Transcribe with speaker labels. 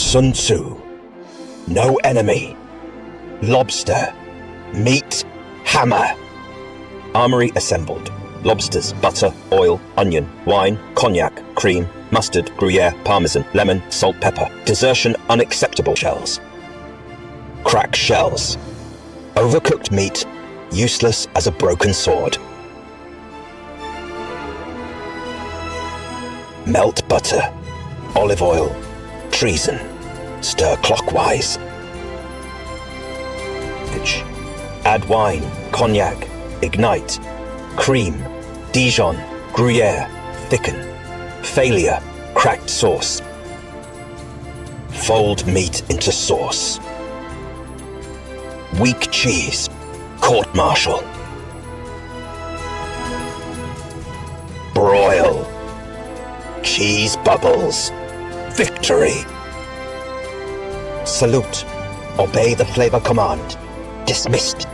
Speaker 1: Sun Tzu. No enemy. Lobster. Meat. Hammer. Armory assembled. Lobsters, butter, oil, onion, wine, cognac, cream, mustard, Gruyère, Parmesan, lemon, salt, pepper. Desertion unacceptable shells. Crack shells. Overcooked meat, useless as a broken sword. Melt butter, olive oil, treason. Stir clockwise. Add wine, cognac, ignite. Cream, Dijon, Gruyère, thicken. Failure, cracked sauce. Fold meat into sauce. Weak cheese, court-martial. Broil. Cheese bubbles. Victory. Salute. Obey the flavor command. Dismissed.